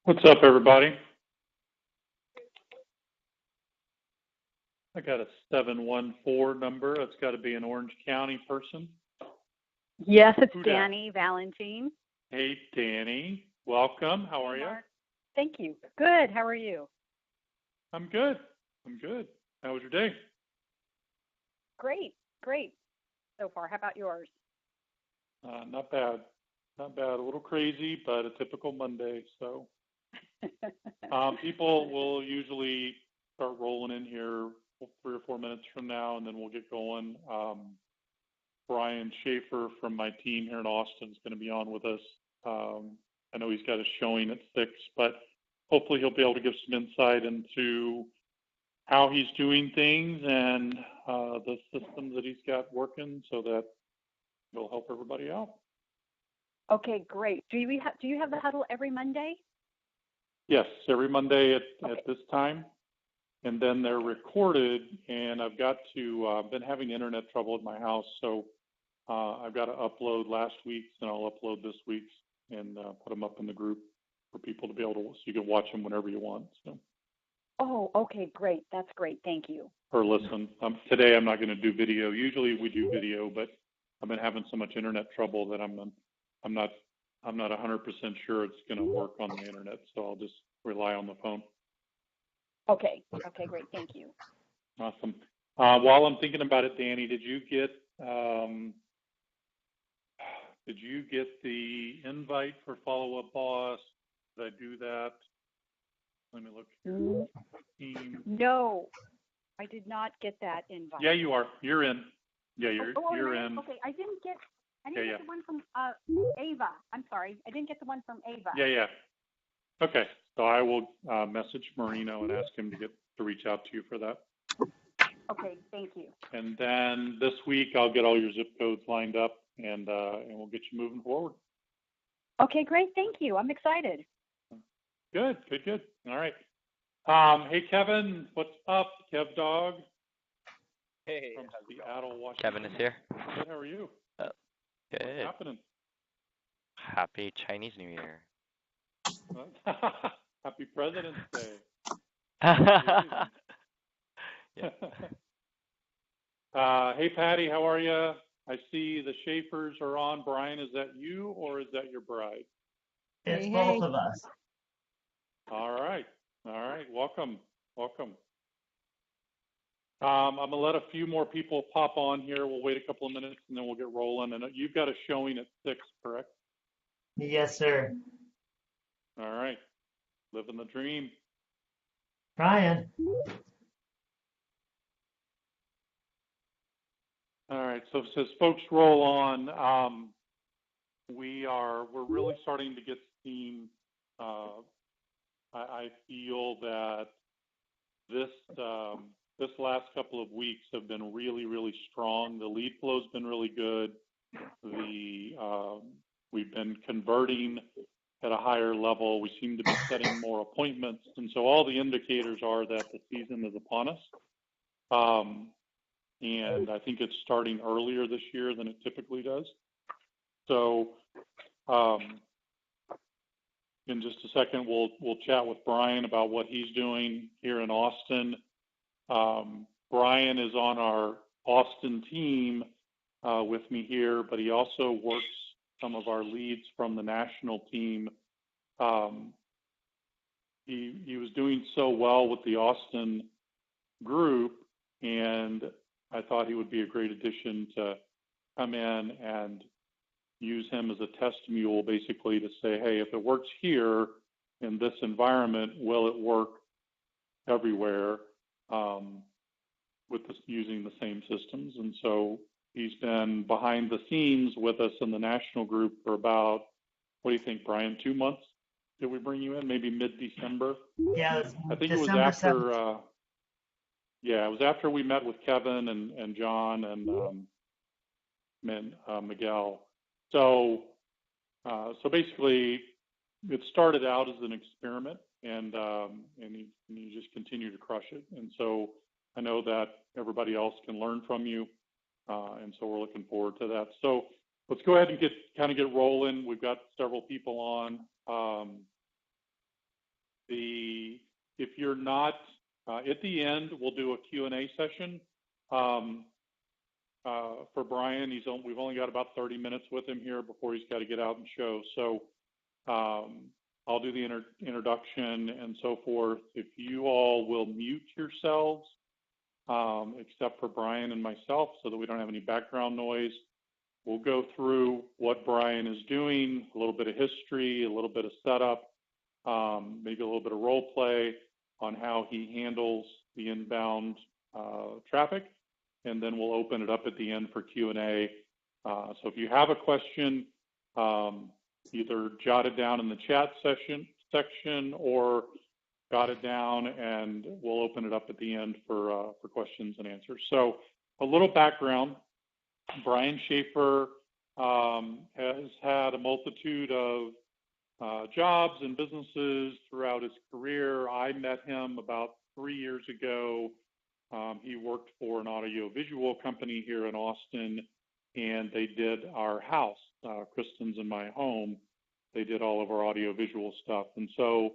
What's up, everybody? I got a 714 number. That's got to be an Orange County person. Yes, it's Who Danny Valentine. Hey, Danny. Welcome. How are you? Thank you. Good. How are you? I'm good. How was your day? Great. So far. How about yours? Not bad. A little crazy, but a typical Monday. So people will usually start rolling in here 3 or 4 minutes from now, and then we'll get going. Brian Schaffer from my team here in Austin is going to be on with us. I know he's got a showing at 6, but hopefully he'll be able to give some insight into how he's doing things and the systems that he's got working so that he'll help everybody out. Okay, great. Do you have the huddle every Monday? Yes, every Monday at this time. And then they're recorded, and I've got to, been having internet trouble at my house, so I've got to upload last week's, and I'll upload this week's and put them up in the group for people to be able to, so you can watch them whenever you want. So. Oh, okay, great. That's great. Thank you. Or listen. Today I'm not going to do video. Usually we do video, but I've been having so much internet trouble that I'm not 100% sure it's going to work on the internet, so I'll just rely on the phone. Okay, great. Thank you. Awesome. While I'm thinking about it, Danny, did you get the invite for Follow Up Boss? Did I do that? Let me look here. No, I did not get that invite. Yeah, you are. You're in. Yeah, you're in. Okay, I didn't get the one from Ava. I'm sorry, I didn't get the one from Ava. Yeah. Okay, so I will message Marino and ask him to reach out to you for that. Okay, thank you. And then this week I'll get all your zip codes lined up and we'll get you moving forward. Okay, great. Thank you. I'm excited. Good. All right. Hey, Kevin, what's up, Kev Dog? Hey, from Seattle, Washington. Kevin is here. Good. How are you? Good. What's happening? Happy Chinese New Year. Happy President's Day. Yeah. Hey, Patty, how are you? I see the Schaeffers are on. Brian, is that you or is that your bride? It's both of us. All right. Welcome. I'm going to let a few more people pop on here. We'll wait a couple of minutes and then we'll get rolling. And you've got a showing at 6, correct? Yes, sir. All right. Living the dream. Trying. All right. So as folks roll on, we're really starting to get steam. I feel that this last couple of weeks have been really, really strong. The lead flow's been really good. We've been converting at a higher level. We seem to be setting more appointments, and so all the indicators are that the season is upon us. And I think it's starting earlier this year than it typically does. So in just a second, we'll chat with Brian about what he's doing here in Austin. Brian is on our Austin team with me here, but he also works some of our leads from the national team. He was doing so well with the Austin group, and I thought he would be a great addition to come in and use him as a test mule, basically to say, hey, if it works here in this environment, will it work everywhere with using the same systems? And so he's been behind the scenes with us in the national group for about, what do you think, Brian, 2 months? Did we bring you in? Maybe mid-December? Yeah, I think December it was after. 7th. It was after we met with Kevin and John and Miguel. So basically, it started out as an experiment, and you just continue to crush it. And so I know that everybody else can learn from you, and so we're looking forward to that. So let's go ahead and get rolling. We've got several people on. you're not, at the end, we'll do a Q&A session. For Brian, we've only got about 30 minutes with him here before he's got to get out and show. So I'll do the introduction and so forth. If you all will mute yourselves, except for Brian and myself, so that we don't have any background noise. We'll go through what Brian is doing, a little bit of history, a little bit of setup, maybe a little bit of role play on how he handles the inbound traffic, and then we'll open it up at the end for Q&A. So if you have a question, either jot it down in the chat section or jot it down, and we'll open it up at the end for questions and answers. So a little background. Brian Schaffer has had a multitude of jobs and businesses throughout his career. I met him about 3 years ago. He worked for an audiovisual company here in Austin, and they did our house, Kristen's and my home. They did all of our audiovisual stuff. And so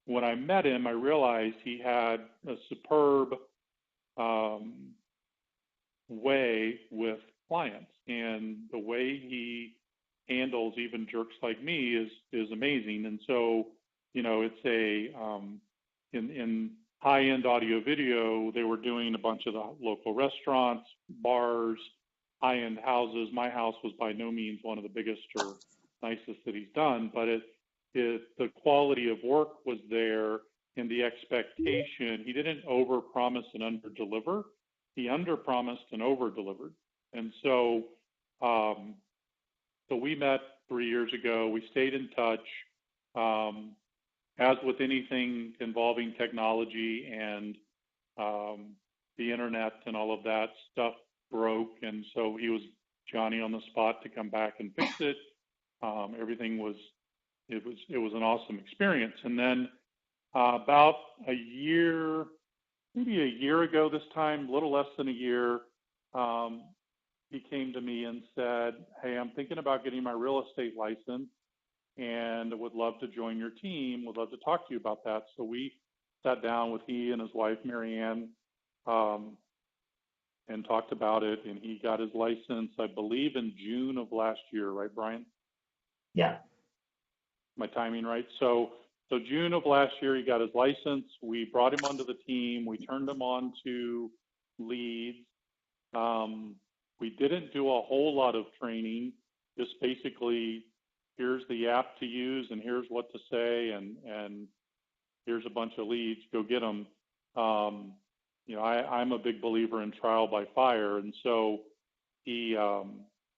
when I met him, I realized he had a superb way with clients, and the way he handles even jerks like me is amazing. And so, you know, it's in high-end audio video, they were doing a bunch of the local restaurants, bars, high-end houses. My house was by no means one of the biggest or nicest that he's done, but the quality of work was there, and the expectation. He didn't overpromise and underdeliver. He underpromised and overdelivered. And so, so we met 3 years ago. We stayed in touch. As with anything involving technology and the internet and all of that, stuff broke, and so he was Johnny on the spot to come back and fix it. Everything was it was an awesome experience. And then about a year, maybe a year ago this time, a little less than a year, he came to me and said, "Hey, I'm thinking about getting my real estate license and would love to join your team, would love to talk to you about that." So we sat down with he and his wife, Marianne, and talked about it, and he got his license, I believe, in June of last year, right, Brian? Yeah. My timing right? So June of last year, he got his license. We brought him onto the team. We turned him on to leads. We didn't do a whole lot of training, just basically, here's the app to use, and here's what to say, and here's a bunch of leads, go get them. You know, I'm a big believer in trial by fire, and so he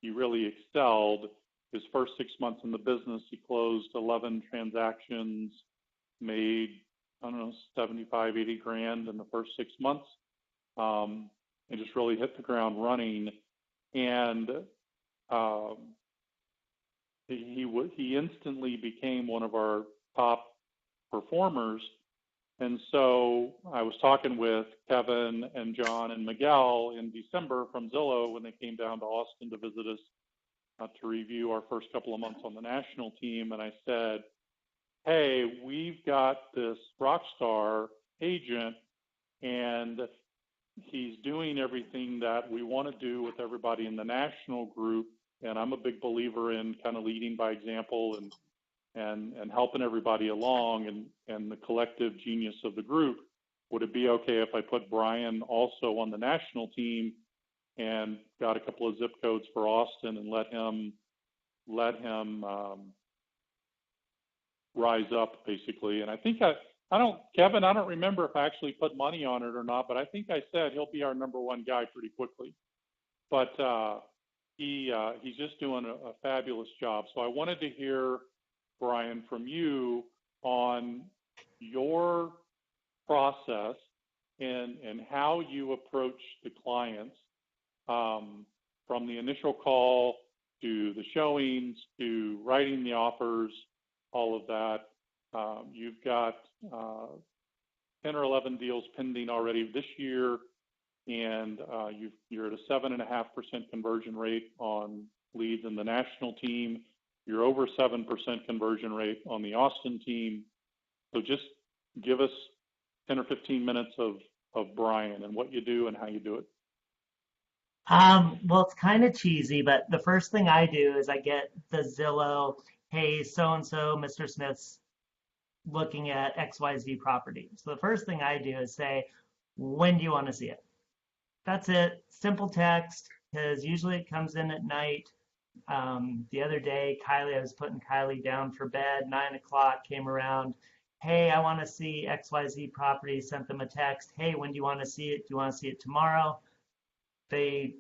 really excelled. His first 6 months in the business, he closed 11 transactions, made, I don't know, 75, 80 grand in the first 6 months, and just really hit the ground running. And he instantly became one of our top performers. And so I was talking with Kevin and John and Miguel in December from Zillow when they came down to Austin to visit us to review our first couple of months on the national team. And I said, "Hey, we've got this rock star agent, and he's doing everything that we want to do with everybody in the national group. And I'm a big believer in kind of leading by example and helping everybody along and the collective genius of the group. Would it be okay if I put Brian also on the national team and got a couple of zip codes for Austin and let him rise up, basically?" And I think Kevin, I don't remember if I actually put money on it or not, but I think I said he'll be our number one guy pretty quickly. But he's just doing a fabulous job. So I wanted to hear, Brian, from you on your process and how you approach the clients, from the initial call to the showings to writing the offers, all of that. You've got 10 or 11 deals pending already this year, and you're at a 7.5% conversion rate on leads in the national team. You're over 7% conversion rate on the Austin team. So just give us 10 or 15 minutes of Brian and what you do and how you do it. Well, it's kind of cheesy, but the first thing I do is I get the Zillow, hey, so and so, Mr. Smith's looking at XYZ property. So the first thing I do is say, when do you want to see it? That's it. Simple text, because usually it comes in at night. The other day, I was putting Kylie down for bed, 9 o'clock, came around. Hey, I want to see XYZ property, sent them a text. Hey, when do you want to see it? Do you want to see it tomorrow? They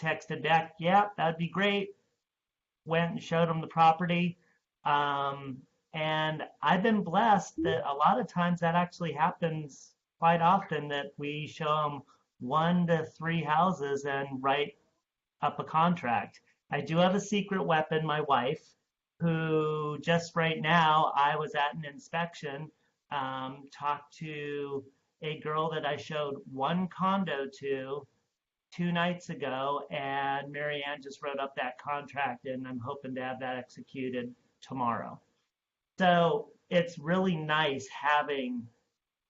texted back, yeah, that'd be great. Went and showed them the property. And I've been blessed that a lot of times that actually happens quite often, that we show them 1 to 3 houses and write up a contract. I do have a secret weapon, my wife, who just right now, I was at an inspection, talked to a girl that I showed one condo to 2 nights ago, and Marianne just wrote up that contract, and I'm hoping to have that executed tomorrow. So it's really nice having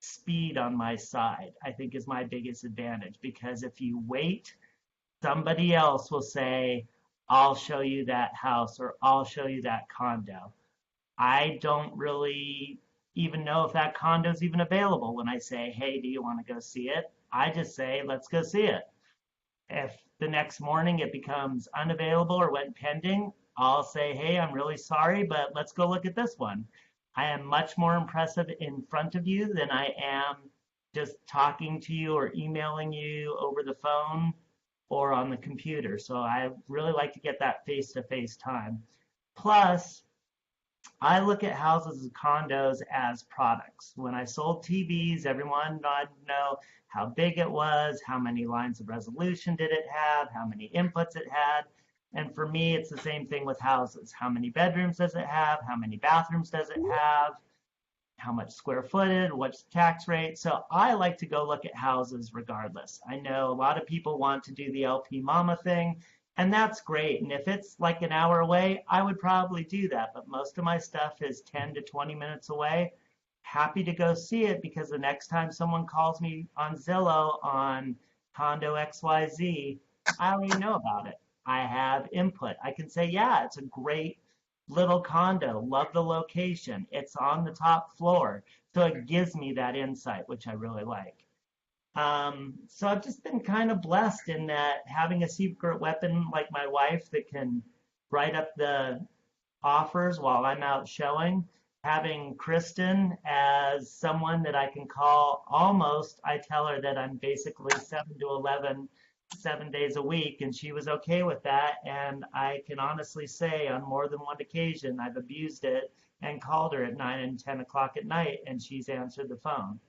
speed on my side, I think is my biggest advantage, because if you wait, somebody else will say, I'll show you that house or I'll show you that condo. I don't really even know if that condo is even available when I say, hey, do you want to go see it? I just say, let's go see it. If the next morning it becomes unavailable or went pending, I'll say, hey, I'm really sorry, but let's go look at this one. I am much more impressive in front of you than I am just talking to you or emailing you over the phone or on the computer. So I really like to get that face-to-face time. Plus, I look at houses and condos as products. When I sold TVs, everyone wanted to know how big it was, how many lines of resolution did it have, how many inputs it had. And for me, it's the same thing with houses. How many bedrooms does it have? How many bathrooms does it have? How much square footage? What's the tax rate? So I like to go look at houses regardless. I know a lot of people want to do the LP Mama thing, and that's great. And if it's like an hour away, I would probably do that. But most of my stuff is 10 to 20 minutes away. Happy to go see it, because the next time someone calls me on Zillow on condo XYZ, I already know about it. I have input. I can say, yeah, it's a great little condo. Love the location. It's on the top floor. So it gives me that insight, which I really like. So I've just been kind of blessed in that, having a secret weapon like my wife that can write up the offers while I'm out showing, having Kristen as someone that I can call almost. I tell her that I'm basically 7 to 11, 7 days a week, and she was okay with that. And I can honestly say on more than one occasion, I've abused it and called her at 9 and 10 o'clock at night, and she's answered the phone.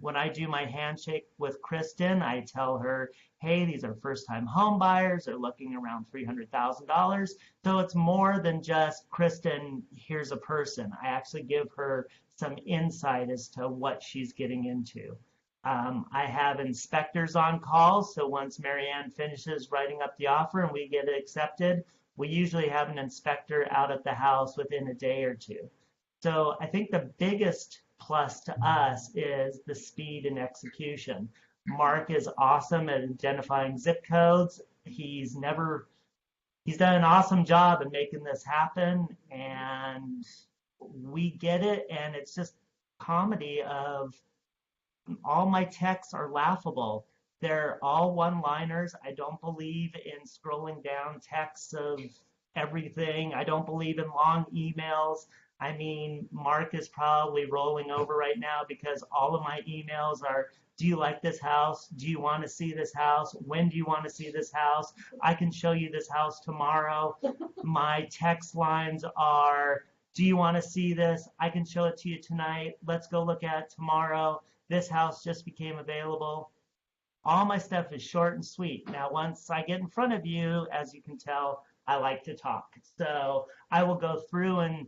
When I do my handshake with Kristen, I tell her, hey, these are first-time home buyers. They're looking around $300,000. So it's more than just, Kristen, here's a person. I actually give her some insight as to what she's getting into. I have inspectors on call. So once Marianne finishes writing up the offer and we get it accepted, we usually have an inspector out at the house within a day or two. So I think the biggest plus to us is the speed and execution. Mark is awesome at identifying zip codes. He's done an awesome job in making this happen, and we get it. And it's just comedy of, all my texts are laughable. They're all one-liners. I don't believe in scrolling down texts of everything. I don't believe in long emails. I mean, Mark is probably rolling over right now because all of my emails are, do you like this house? Do you want to see this house? When do you want to see this house? I can show you this house tomorrow. My text lines are, do you want to see this? I can show it to you tonight. Let's go look at it tomorrow. This house just became available. All my stuff is short and sweet. Now, once I get in front of you, as you can tell, I like to talk. So I will go through and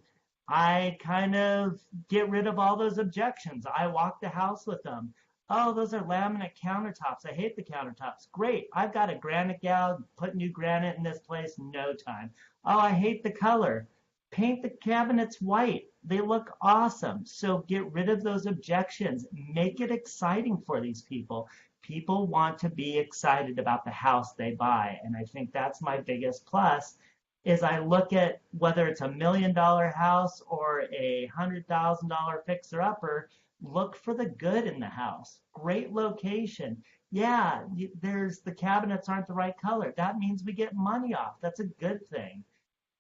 I kind of get rid of all those objections. I walk the house with them. Oh, those are laminate countertops. I hate the countertops. Great. I've got a granite gal, put new granite in this place, no time. Oh, I hate the color. paint the cabinets white. They look awesome. So get rid of those objections. Make it exciting for these people. People want to be excited about the house they buy. And I think that's my biggest plus is I look at whether it's $1 million house or $100,000 fixer upper, look for the good in the house. Great location. Yeah, there's the cabinets aren't the right color. That means we get money off. That's a good thing.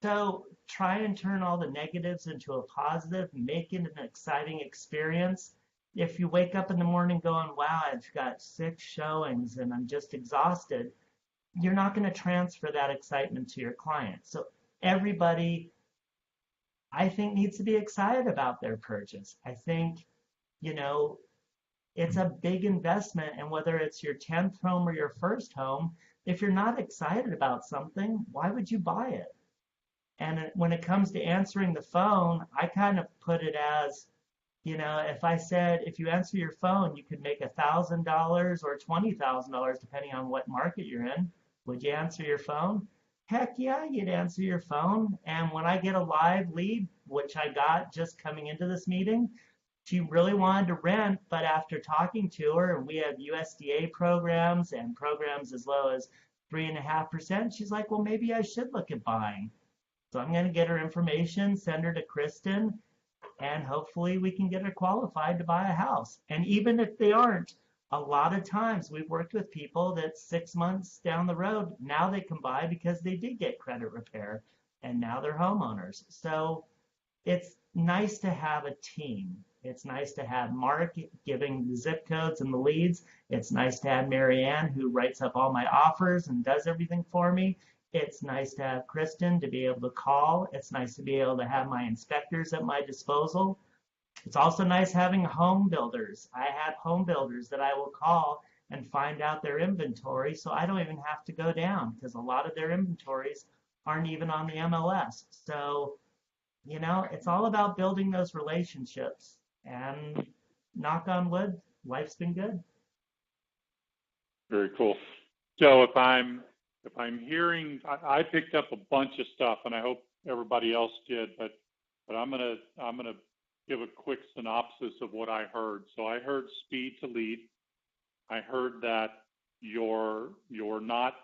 So try and turn all the negatives into a positive, make it an exciting experience. If you wake up in the morning going, wow, I've got 6 showings and I'm just exhausted, you're not going to transfer that excitement to your client. So everybody, I think, needs to be excited about their purchase. I think, you know, it's a big investment, and whether it's your 10th home or your first home, if you're not excited about something, why would you buy it? And when it comes to answering the phone, I kind of put it as, if I said, if you answer your phone, you could make $1,000 or $20,000, depending on what market you're in. Would you answer your phone? Heck yeah, you'd answer your phone. And when I get a live lead, which I got just coming into this meeting, she really wanted to rent, but after talking to her, and we have USDA programs and programs as low as 3.5%, she's like, well, maybe I should look at buying. So I'm going to get her information, send her to Kristen, and hopefully we can get her qualified to buy a house. And even if they aren't, a lot of times we've worked with people that 6 months down the road, now they can buy because they did get credit repair and now they're homeowners. So it's nice to have a team. It's nice to have Mark giving the zip codes and the leads. It's nice to have Marianne who writes up all my offers and does everything for me. It's nice to have Kristen to be able to call. It's nice to be able to have my inspectors at my disposal. It's also nice having home builders. I have home builders that I will call and find out their inventory, so I don't even have to go down because a lot of their inventories aren't even on the MLS. So, it's all about building those relationships. And knock on wood, life's been good. Very cool. So if I'm hearing, I picked up a bunch of stuff, and I hope everybody else did, but I'm gonna give a quick synopsis of what I heard. So I heard speed to lead. I heard that you're not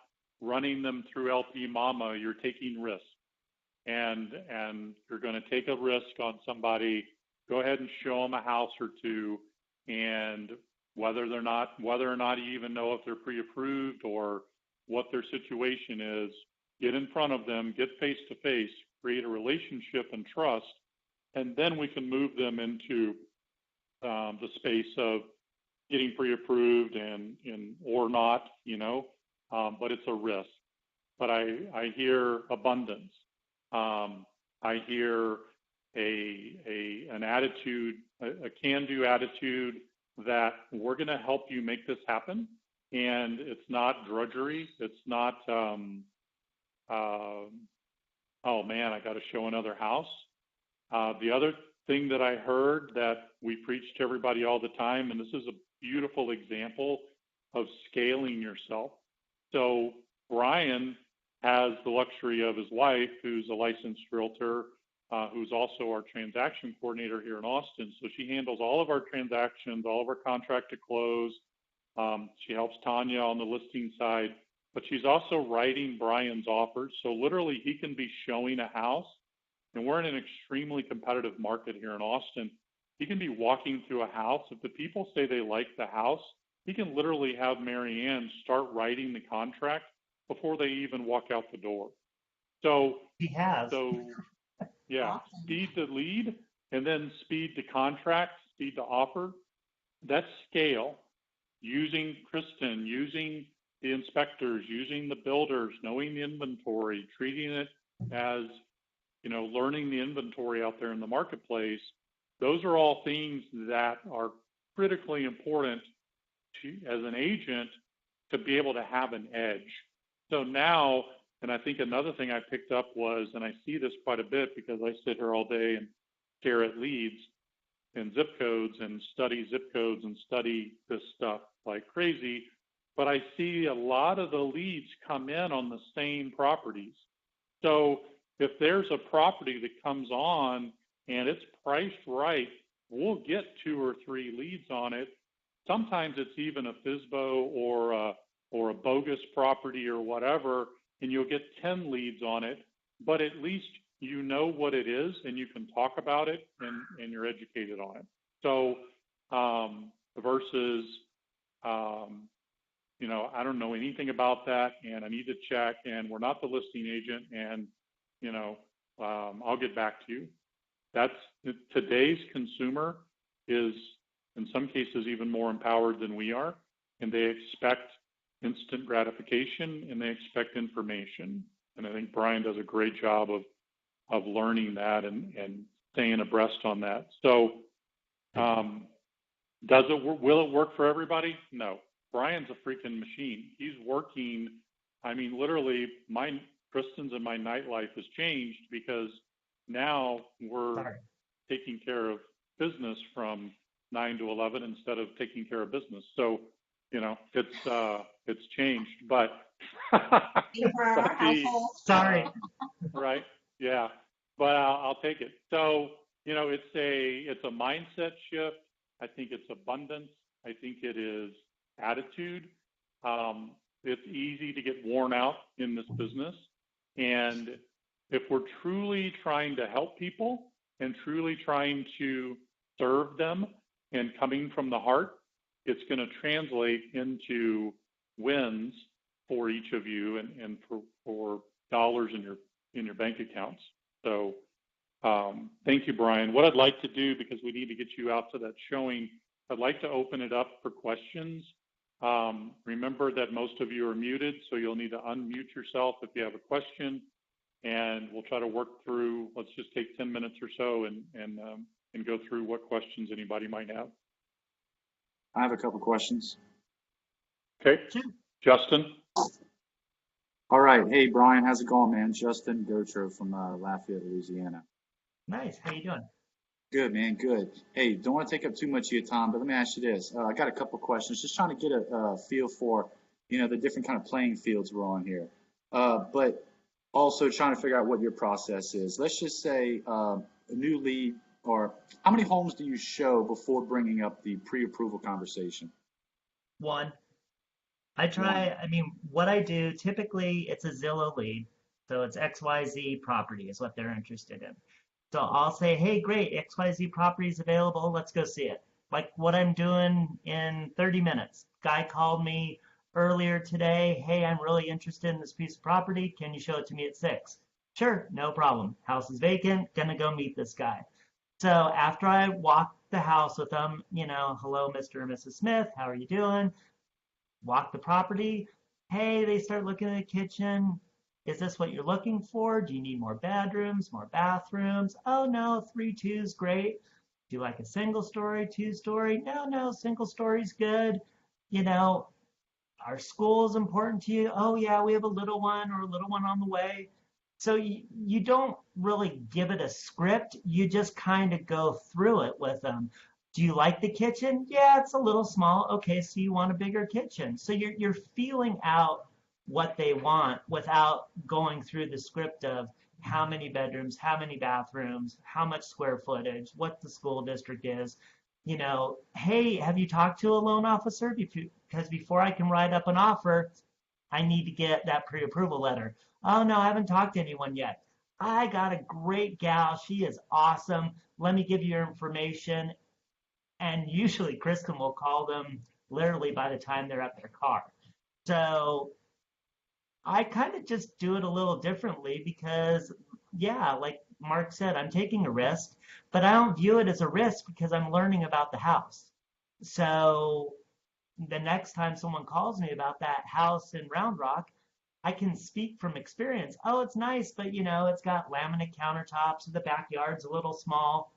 running them through LP Mama. You're taking risks, and you're going to take a risk on somebody. Go ahead and show them a house or two, and whether or not you even know if they're pre-approved or what their situation is, get in front of them, get face to face, create a relationship and trust, and then we can move them into the space of getting pre-approved and or not, but it's a risk. But I hear abundance. I hear an attitude, a can-do attitude that we're going to help you make this happen. And it's not drudgery. It's not, oh man, I got to show another house. The other thing that I heard that we preach to everybody all the time, and this is a beautiful example of scaling yourself. So Brian has the luxury of his wife, who's a licensed realtor, who's also our transaction coordinator here in Austin. So she handles all of our transactions, all of our contract to close. She helps Tanya on the listing side, but she's also writing Brian's offers. So literally he can be showing a house, and we're in an extremely competitive market here in Austin. He can be walking through a house. If the people say they like the house, he can literally have Marianne start writing the contract before they even walk out the door. So he has. So yeah, awesome. Speed to lead, and then speed to contract, speed to offer. That's scale. Using Kristen, using the inspectors, using the builders, knowing the inventory, treating it as, learning the inventory out there in the marketplace. Those are all things that are critically important to, as an agent, to be able to have an edge. So now, and I think another thing I picked up was, and I see this quite a bit because I sit here all day and stare at leads and zip codes and study zip codes and study this stuff like crazy, but I see a lot of the leads come in on the same properties. So if there's a property that comes on and it's priced right, we'll get 2 or 3 leads on it. Sometimes it's even a FSBO or a bogus property or whatever, and you'll get 10 leads on it, but at least you know what it is and you can talk about it and you're educated on it. So versus, you know, I don't know anything about that and I need to check and we're not the listing agent and, you know, I'll get back to you. That's today's consumer is in some cases even more empowered than we are, and they expect instant gratification and they expect information. And I think Brian does a great job of learning that and staying abreast on that. So will it work for everybody? No. Brian's a freaking machine. He's working. I mean, literally, Kristen's and my nightlife has changed because now we're taking care of business from 9 to 11 instead of taking care of business. So, you know, it's changed, but sorry. Right. Yeah. But I'll take it. So, you know, it's a mindset shift. I think it's abundance. I think it is attitude. It's easy to get worn out in this business. And if we're truly trying to help people and truly trying to serve them and coming from the heart, it's going to translate into wins for each of you and for dollars in your bank accounts. So thank you, Brian. What I'd like to do, because we need to get you out to that showing, I'd like to open it up for questions. Remember that most of you are muted, so you'll need to unmute yourself if you have a question, and we'll try to work through, let's just take 10 minutes or so and go through what questions anybody might have. I have a couple questions. Okay, Justin. All right. Hey, Brian, how's it going, man? Justin Gotro from Lafayette, Louisiana. Nice. How you doing? Good, man. Good. Hey, don't want to take up too much of your time, but let me ask you this. I got a couple questions. Just trying to get a feel for, you know, the different kind of playing fields we're on here. But also trying to figure out what your process is. Let's just say a new lead, or how many homes do you show before bringing up the pre-approval conversation? One. I mean, what I do, typically it's a Zillow lead. So it's XYZ property is what they're interested in. So I'll say, hey, great, XYZ property is available. Let's go see it. Like what I'm doing in 30 minutes. Guy called me earlier today. Hey, I'm really interested in this piece of property. Can you show it to me at 6? Sure, no problem. House is vacant. Gonna go meet this guy. So after I walk the house with them, you know, hello, Mr. and Mrs. Smith. How are you doing? Walk the property. Hey, they start looking at the kitchen. Is this what you're looking for? Do you need more bedrooms, more bathrooms? Oh, no, 3-2 is great. Do you like a single story, 2-story? No, single story's good. You know, our school is important to you. Oh, yeah, we have a little one or a little one on the way. So you don't really give it a script. You just kind of go through it with them. Do you like the kitchen? Yeah, it's a little small. Okay, so you want a bigger kitchen. So you're feeling out what they want without going through the script of how many bedrooms, how many bathrooms, how much square footage, what the school district is. You know, hey, have you talked to a loan officer? Because before I can write up an offer, I need to get that pre-approval letter. Oh, no, I haven't talked to anyone yet. I got a great gal. She is awesome. Let me give you your information. And usually Kristen will call them literally by the time they're at their car. So I kind of just do it a little differently because, yeah, like Mark said, I'm taking a risk, but I don't view it as a risk because I'm learning about the house. So the next time someone calls me about that house in Round Rock, I can speak from experience. Oh, it's nice, but, you know, it's got laminate countertops. The backyard's a little small.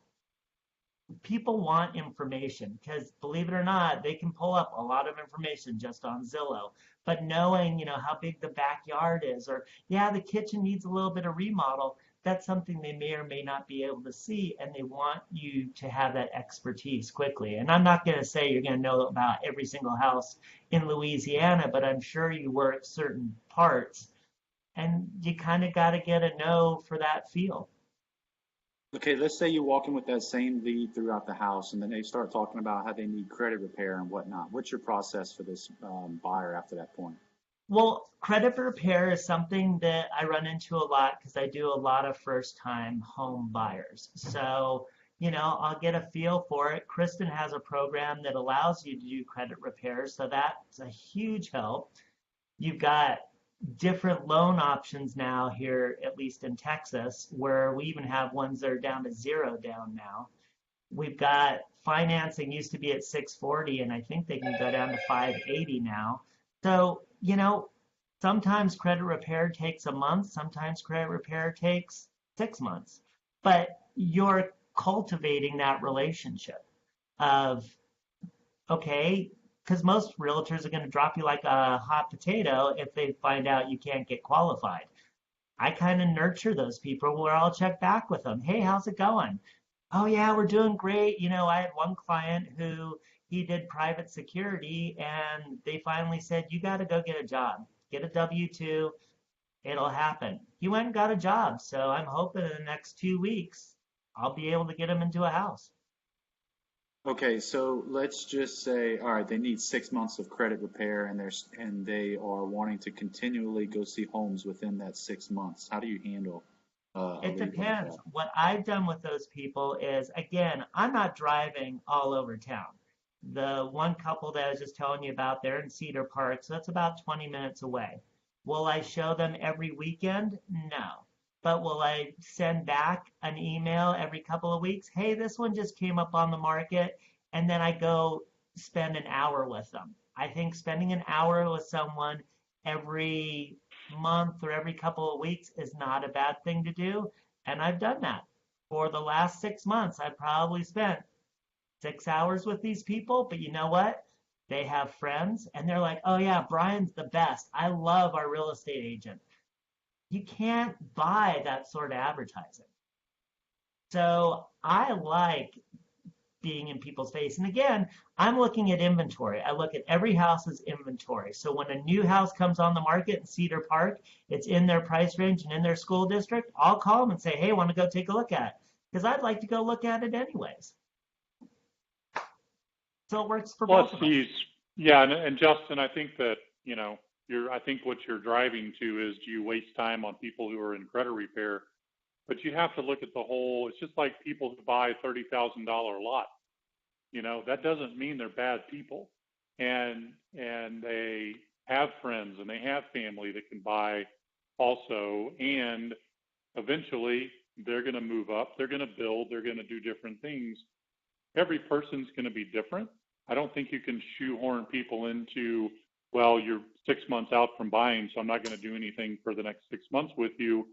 People want information because, believe it or not, they can pull up a lot of information just on Zillow. But knowing, you know, how big the backyard is, or yeah, the kitchen needs a little bit of remodel, that's something they may or may not be able to see, and they want you to have that expertise quickly. And I'm not going to say you're going to know about every single house in Louisiana, but I'm sure you work certain parts and you kind of got to get a no for that feel. Okay, let's say you walk in with that same lead throughout the house, and then they start talking about how they need credit repair and whatnot. What's your process for this buyer after that point? Well, credit repair is something that I run into a lot because I do a lot of first-time home buyers. So, I'll get a feel for it. Kristen has a program that allows you to do credit repair, so that's a huge help. You've got different loan options now here, at least in Texas, where we even have ones that are down to 0 down now. We've got financing used to be at 640, and I think they can go down to 580 now. So, sometimes credit repair takes a month, sometimes credit repair takes 6 months. But you're cultivating that relationship of, okay, because most realtors are going to drop you like a hot potato if they find out you can't get qualified. I kind of nurture those people where I'll check back with them. Hey, how's it going? Oh, yeah, we're doing great. I had one client who he did private security, and they finally said, you got to go get a job, get a W-2. It'll happen. He went and got a job. So I'm hoping in the next 2 weeks, I'll be able to get him into a house. Okay, so let's just say, all right, they need 6 months of credit repair, and they are wanting to continually go see homes within that 6 months. How do you handle a It lead like depends. that? What I've done with those people is, again, I'm not driving all over town. The one couple that I was just telling you about, they're in Cedar Park, so that's about 20 minutes away. Will I show them every weekend? No. But will I send back an email every couple of weeks? Hey, this one just came up on the market, and then I go spend an hour with them. I think spending an hour with someone every month or every couple of weeks is not a bad thing to do. And I've done that. For the last 6 months, I've probably spent 6 hours with these people, but you know what? They have friends and they're like, oh yeah, Brian's the best. I love our real estate agent. You can't buy that sort of advertising. So I like being in people's face. And again, I'm looking at inventory. I look at every house's inventory. So when a new house comes on the market in Cedar Park, it's in their price range and in their school district, I'll call them and say, hey, I want to go take a look at it. Because I'd like to go look at it anyways. So it works for both of us. Yeah, and Justin, I think that, I think what you're driving to is, do you waste time on people who are in credit repair? But you have to look at the whole. It's just like people who buy $30,000 lot. That doesn't mean they're bad people, and they have friends and they have family that can buy also, and eventually they're going to move up, they're going to build, they're going to do different things. Every person's going to be different. I don't think you can shoehorn people into, well, you're 6 months out from buying, so I'm not going to do anything for the next 6 months with you.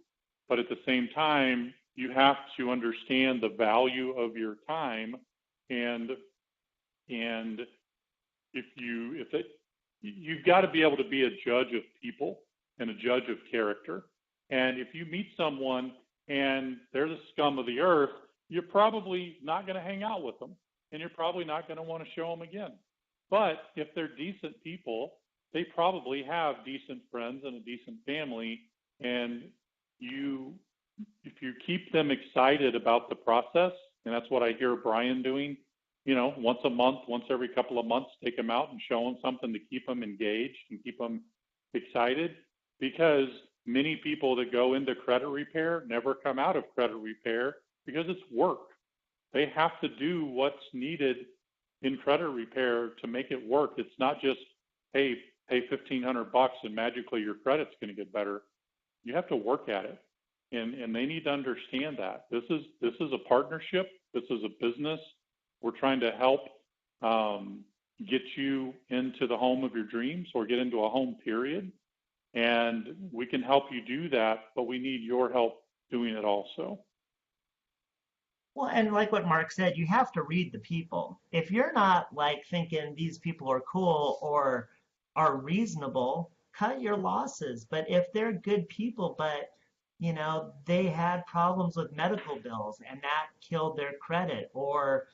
But at the same time, you have to understand the value of your time, and you've got to be able to be a judge of people and a judge of character. And if you meet someone and they're the scum of the earth, you're probably not going to hang out with them, and you're probably not going to want to show them again. But if they're decent people, they probably have decent friends and a decent family, and if you keep them excited about the process, and that's what I hear Brian doing, once a month, once every couple of months, take them out and show them something to keep them engaged and keep them excited, because many people that go into credit repair never come out of credit repair because it's work. They have to do what's needed in credit repair to make it work. It's not just, hey, pay $1,500 and magically your credit's going to get better. You have to work at it, and they need to understand that this is a partnership. This is a business. We're trying to help get you into the home of your dreams, or get into a home, period. And we can help you do that, but we need your help doing it also. Well, and like what Mark said, you have to read the people. If you're not like thinking these people are cool or are reasonable, cut your losses. But if they're good people, but they had problems with medical bills and that killed their credit, or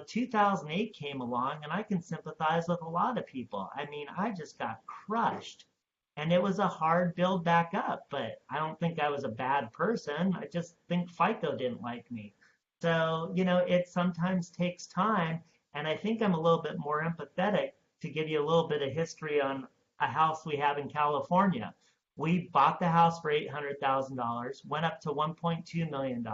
2008 came along, and I can sympathize with a lot of people. I mean, I just got crushed. And it was a hard build back up, but I don't think I was a bad person. I just think FICO didn't like me. So, it sometimes takes time. And I think I'm a little bit more empathetic to give you a little bit of history on a house we have in California. We bought the house for $800,000, went up to $1.2 million,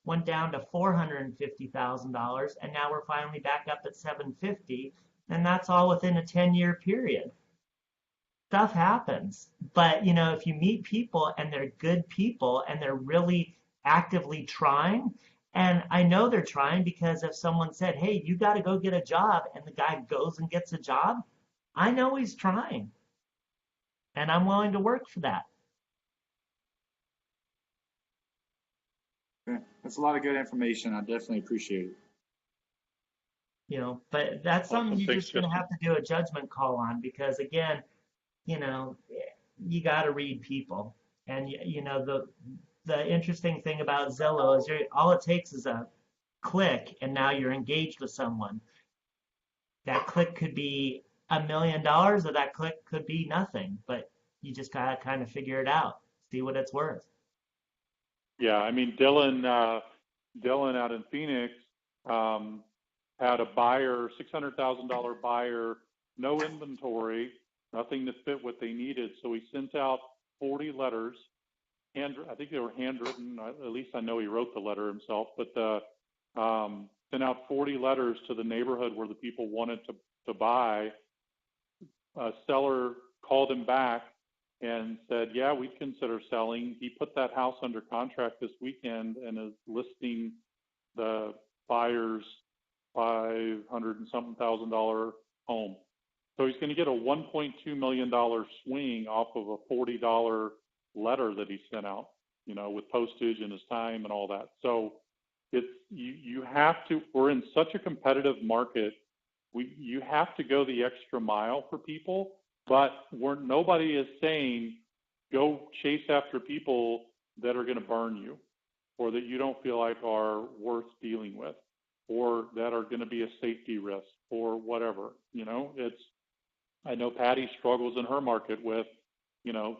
went down to $450,000, and now we're finally back up at 750, and that's all within a 10-year period. Stuff happens. But, if you meet people and they're good people and they're really actively trying, and I know they're trying because if someone said, hey, you got to go get a job, and the guy goes and gets a job, I know he's trying. And I'm willing to work for that. Okay. That's a lot of good information. I definitely appreciate it. But that's something Awesome. you're Thanks, just going to Justin. have to do a judgment call on because, again, you got to read people. And, the interesting thing about Zillow is all it takes is a click, and now you're engaged with someone. That click could be $1 million, or that click could be nothing, but you just got to kind of figure it out, see what it's worth. Yeah, I mean, Dylan out in Phoenix had a buyer, $600,000 buyer, no inventory, nothing to fit what they needed. So he sent out 40 letters. I think they were handwritten. At least I know he wrote the letter himself. But sent out 40 letters to the neighborhood where the people wanted to buy. A seller called him back and said, yeah, we'd consider selling. He put that house under contract this weekend and is listing the buyer's $500 and something thousand home. So he's going to get a $1.2 million swing off of a $40 letter that he sent out, with postage and his time and all that. So it's you have to. We're in such a competitive market. You have to go the extra mile for people, but nobody is saying go chase after people that are going to burn you, or that you don't feel like are worth dealing with, or that are going to be a safety risk, or whatever. I know Patty struggles in her market with,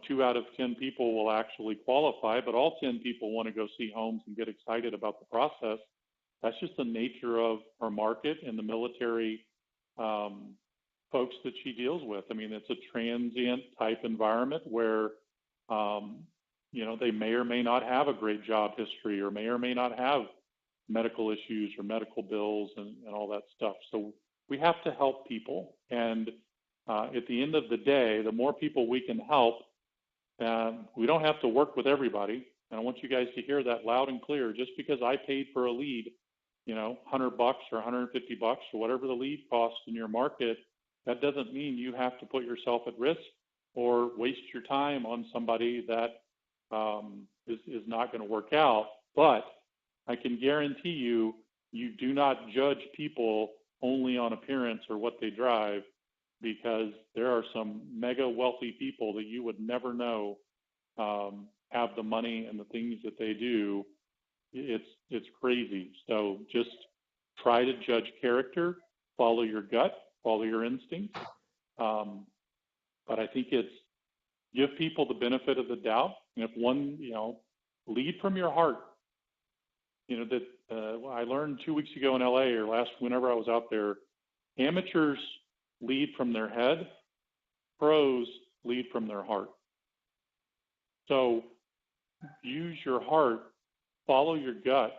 2 out of 10 people will actually qualify, but all 10 people want to go see homes and get excited about the process. That's just the nature of her market and the military folks that she deals with. I mean, it's a transient type environment where, they may or may not have a great job history, or may not have medical issues or medical bills and all that stuff. So we have to help people. And at the end of the day, the more people we can help, we don't have to work with everybody. And I want you guys to hear that loud and clear. Just because I paid for a lead, $100 or $150 or whatever the lead costs in your market, that doesn't mean you have to put yourself at risk or waste your time on somebody that is not going to work out. But I can guarantee you, you do not judge people only on appearance or what they drive, because there are some mega wealthy people that you would never know have the money and the things that they do. It's crazy. So just try to judge character, follow your gut, follow your instincts. But I think it's give people the benefit of the doubt. And if one, lead from your heart. That I learned 2 weeks ago in LA, or whenever I was out there, amateurs lead from their head, pros lead from their heart. So use your heart, follow your gut,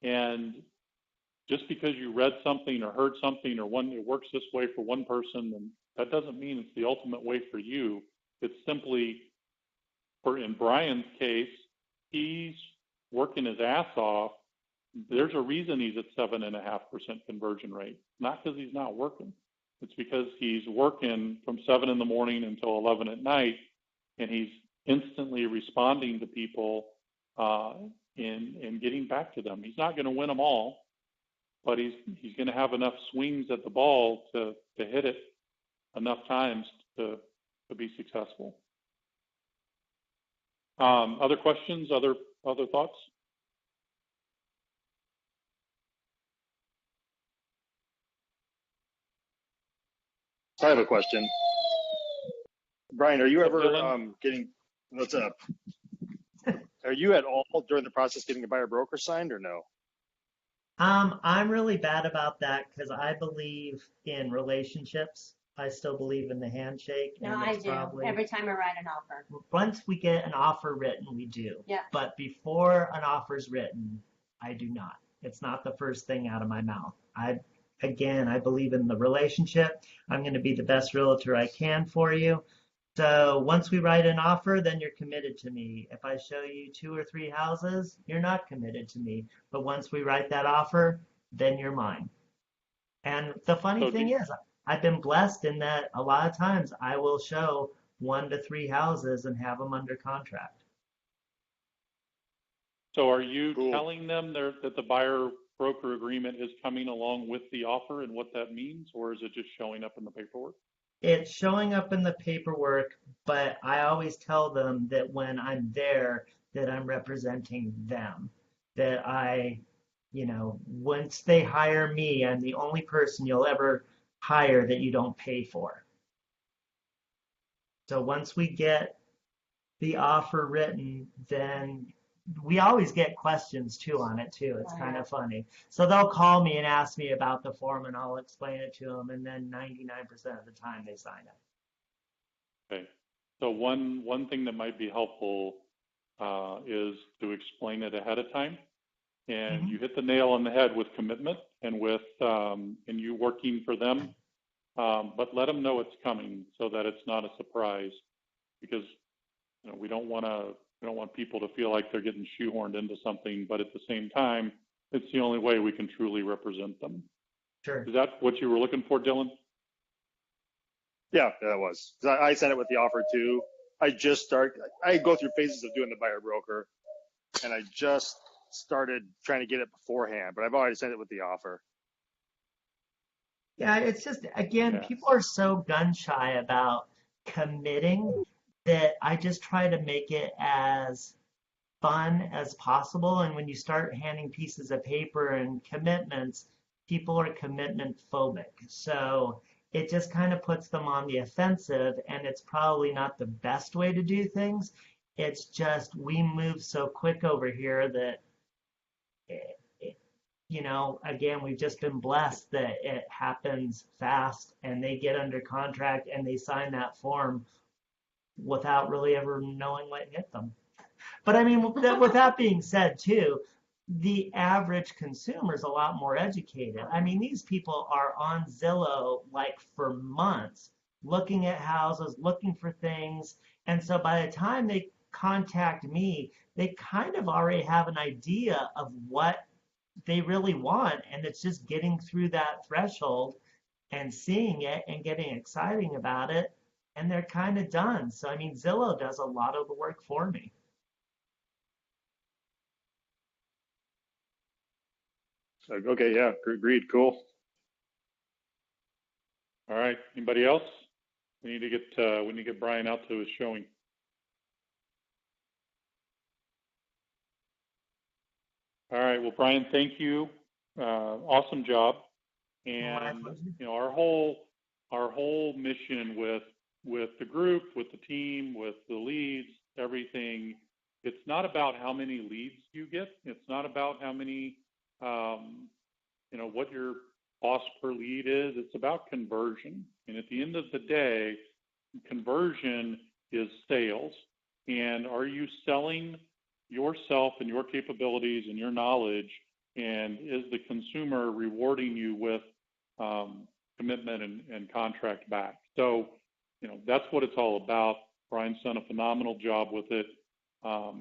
and just because you read something or heard something or it works this way for one person, and that doesn't mean it's the ultimate way for you. It's simply, in Brian's case, he's working his ass off. There's a reason he's at 7.5% conversion rate, not because he's not working. It's because he's working from 7 in the morning until 11 at night, and he's instantly responding to people and getting back to them. He's not going to win them all, but he's going to have enough swings at the ball to hit it enough times to be successful. Other questions? Other thoughts? I have a question. Brian, are you What's up, ever Dylan? what's up? Are you at all during the process getting a buyer broker signed or no? I'm really bad about that because I believe in relationships. I still believe in the handshake, No, and I it's do. probably Every time I write an offer. once we get an offer written, we do. Yeah. But before an offer's written, I do not. It's not the first thing out of my mouth. I believe in the relationship. I'm going to be the best realtor I can for you. So once we write an offer, then you're committed to me. If I show you 2 or 3 houses, you're not committed to me. But once we write that offer, then you're mine. And the funny thing is, I've been blessed in that a lot of times I will show 1 to 3 houses and have them under contract. So are you telling them that the buyer broker agreement is coming along with the offer and what that means, or is it just showing up in the paperwork? It's showing up in the paperwork, but I always tell them that when I'm there, that I'm representing them. That once they hire me, I'm the only person you'll ever hire that you don't pay for. So once we get the offer written, then we always get questions too on it too. It's kind of funny. So they'll call me and ask me about the form and I'll explain it to them, and then 99% of the time they sign it. Okay. So one thing that might be helpful is to explain it ahead of time. And you hit the nail on the head with commitment and with and you working for them, but let them know it's coming so that it's not a surprise, because we don't want people to feel like they're getting shoehorned into something, but at the same time, it's the only way we can truly represent them. Sure. Is that what you were looking for, Dylan? Yeah, that was. I sent it with the offer too. I go through phases of doing the buyer broker, and I just started trying to get it beforehand, but I've already sent it with the offer. Yeah, it's just, again, people are so gun shy about committing that I just try to make it as fun as possible. And when you start handing pieces of paper and commitments, people are commitment phobic. So it just kind of puts them on the offensive, and it's probably not the best way to do things. It's just we move so quick over here that again, we've just been blessed that it happens fast and they get under contract and they sign that form without really ever knowing what hit them. But I mean, with that being said, too, the average consumer is a lot more educated. I mean, these people are on Zillow like for months, looking at houses, looking for things. And so by the time they contact me, they kind of already have an idea of what they really want, and it's just getting through that threshold and seeing it and getting excited about it, and they're kind of done. So I mean, Zillow does a lot of the work for me. Okay, yeah, agreed. Cool. All right. Anybody else? We need to get Brian out to his showing. All right. Well, Brian, thank you. Awesome job. And our whole mission with the group, with the team, with the leads, everything. It's not about how many leads you get. It's not about how many, what your cost per lead is. It's about conversion. And at the end of the day, conversion is sales. And are you selling yourself and your capabilities and your knowledge, and is the consumer rewarding you with commitment and contract back? So, that's what it's all about. Brian's done a phenomenal job with it. I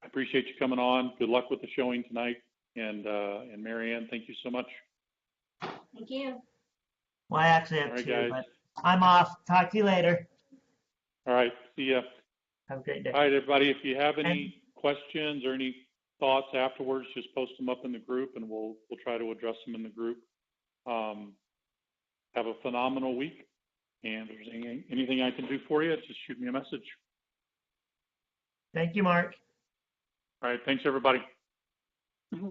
appreciate you coming on. Good luck with the showing tonight. And Marianne, thank you so much. Thank you. Well, I actually have 2, but I'm off. Talk to you later. All right. See ya. Have a great day. All right, everybody. If you have any questions or any thoughts afterwards, just post them up in the group, and we'll try to address them in the group. Have a phenomenal week, and if there's anything I can do for you, just shoot me a message. Thank you, Mark. All right. Thanks, everybody. Mm-hmm.